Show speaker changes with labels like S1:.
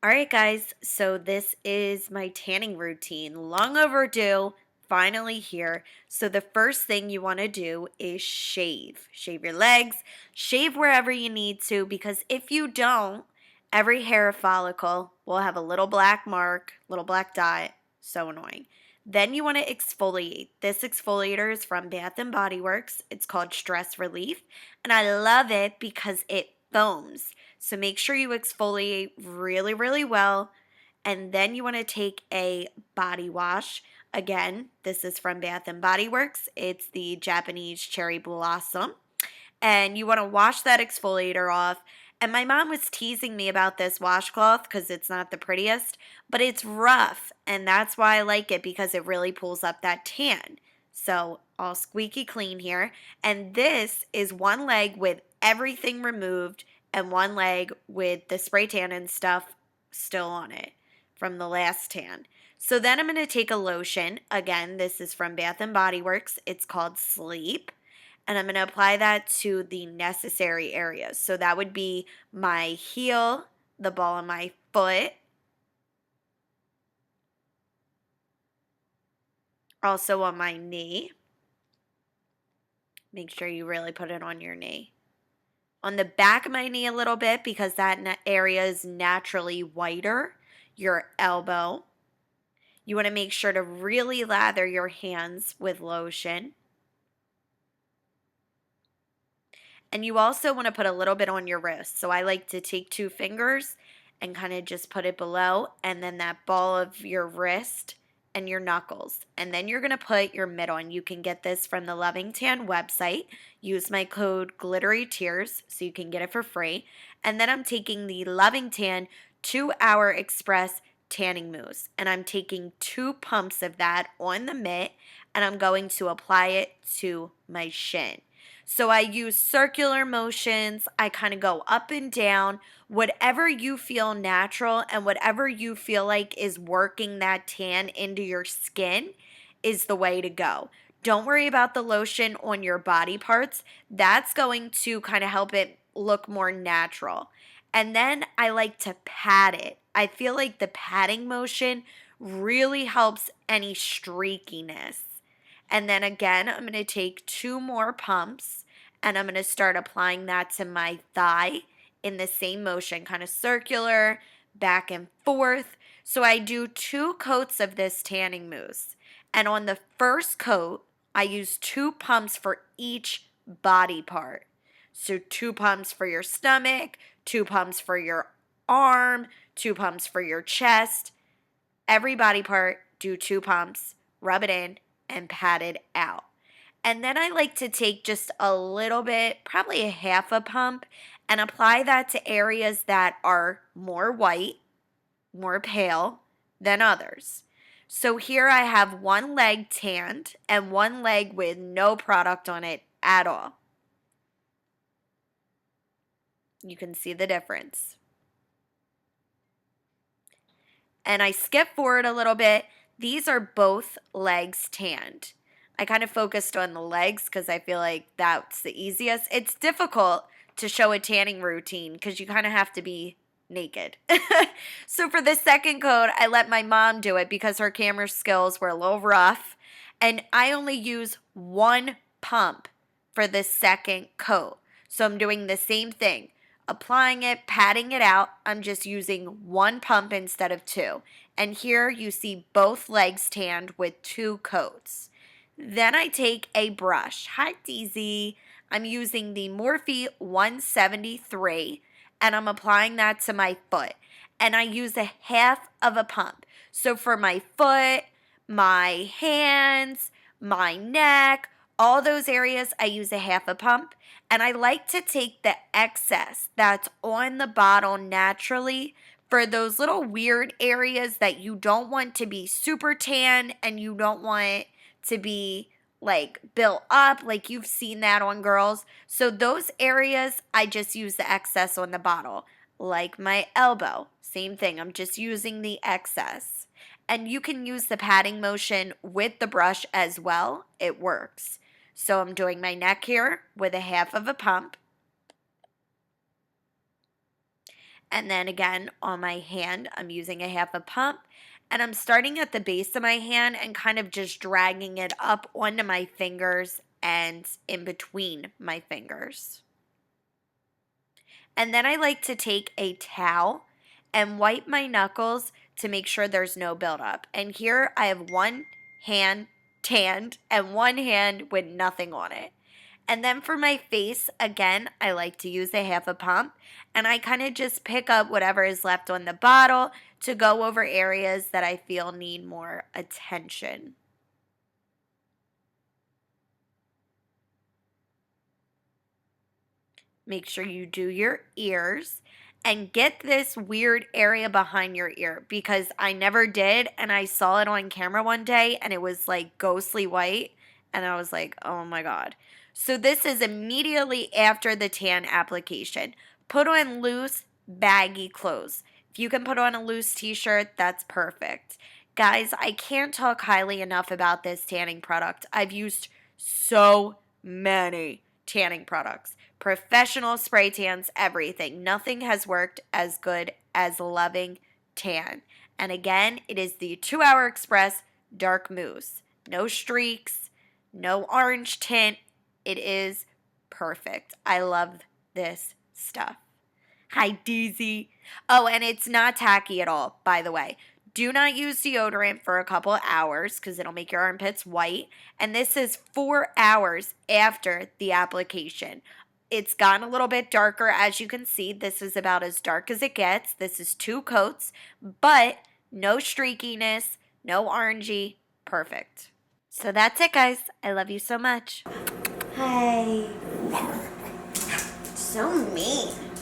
S1: All right, guys, so this is my tanning routine. Long overdue, finally here. So, the first thing you want to do is shave. Shave your legs, shave wherever you need to, because if you don't, every hair follicle will have a little black mark, little black dot. So annoying. Then you want to exfoliate. This exfoliator is from Bath and Body Works. It's called Stress Relief, and I love it because it foams. So make sure you exfoliate really, really well. And then you want to take a body wash. Again, this is from Bath and Body Works. It's the Japanese cherry blossom. And you want to wash that exfoliator off. And my mom was teasing me about this washcloth because it's not the prettiest, but it's rough. And that's why I like it, because it really pulls up that tan. So all squeaky clean here. And this is one leg with everything removed and one leg with the spray tan and stuff still on it from the last tan. So then I'm going to take a lotion. Again, this is from Bath and Body Works. It's called Sleep. And I'm going to apply that to the necessary areas. So that would be my heel, the ball of my foot, also on my knee. Make sure you really put it on your knee. On the back of my knee a little bit, because that area is naturally whiter. Your elbow. You want to make sure to really lather your hands with lotion. And you also want to put a little bit on your wrist. So I like to take 2 fingers and kind of just put it below, and then that ball of your wrist and your knuckles. And then you're going to put your mitt on. You can get this from the Loving Tan website. Use my code Glittery Tears so you can get it for free. And then I'm taking the Loving Tan 2-hour express tanning mousse, and I'm taking 2 pumps of that on the mitt, and I'm going to apply it to my shin. So I use circular motions. I kind of go up and down, whatever you feel natural and whatever you feel like is working that tan into your skin is the way to go. Don't worry about the lotion on your body parts. That's going to kind of help it look more natural. And then I like to pat it. I feel like the patting motion really helps any streakiness. And then again, I'm going to take 2 more pumps and I'm going to start applying that to my thigh in the same motion, kind of circular, back and forth. So I do 2 coats of this tanning mousse. And on the first coat, I use 2 pumps for each body part. So 2 pumps for your stomach, 2 pumps for your arm, 2 pumps for your chest. Every body part, do 2 pumps, rub it in, and pat it out. And then I like to take just a little bit, probably a half a pump, and apply that to areas that are more white, more pale than others. So here I have one leg tanned and one leg with no product on it at all. You can see the difference. And I skip forward a little bit. These are both legs tanned. I kind of focused on the legs because I feel like that's the easiest. It's difficult to show a tanning routine because you kind of have to be naked. So for the second coat, I let my mom do it because her camera skills were a little rough. And I only use 1 pump for the second coat. So I'm doing the same thing. Applying it, patting it out. I'm just using 1 pump instead of 2. And here you see both legs tanned with 2 coats. Then I take a brush. Hi, DZ. I'm using the Morphe 173, and I'm applying that to my foot. And I use a half of a pump. So for my foot, my hands, my neck, all those areas, I use a half a pump. And I like to take the excess that's on the bottle naturally for those little weird areas that you don't want to be super tan and you don't want to be like built up, like you've seen that on girls. So those areas, I just use the excess on the bottle. Like my elbow, same thing. I'm just using the excess. And you can use the patting motion with the brush as well. It works. So I'm doing my neck here with a half of a pump. And then again, on my hand, I'm using a half a pump. And I'm starting at the base of my hand and kind of just dragging it up onto my fingers and in between my fingers. And then I like to take a towel and wipe my knuckles to make sure there's no buildup. And here I have one hand tanned and one hand with nothing on it. And then for my face, again, I like to use a half a pump. And I kind of just pick up whatever is left on the bottle to go over areas that I feel need more attention. Make sure you do your ears and get this weird area behind your ear because I never did and I saw it on camera one day and it was like ghostly white and I was like, oh my God. So this is immediately after the tan application. Put on loose, baggy clothes. If you can put on a loose t-shirt, that's perfect. Guys, I can't talk highly enough about this tanning product. I've used so many tanning products. Professional spray tans, everything. Nothing has worked as good as Loving Tan. And again, it is the 2-Hour Express Dark Mousse. No streaks, no orange tint. It is perfect. I love this stuff. Hi, Deezy. Oh, and it's not tacky at all, by the way. Do not use deodorant for a couple of hours because it'll make your armpits white. And this is 4 hours after the application. It's gotten a little bit darker. As you can see, this is about as dark as it gets. This is 2 coats, but no streakiness, no orangey. Perfect. So that's it, guys. I love you so much. Hi. So mean.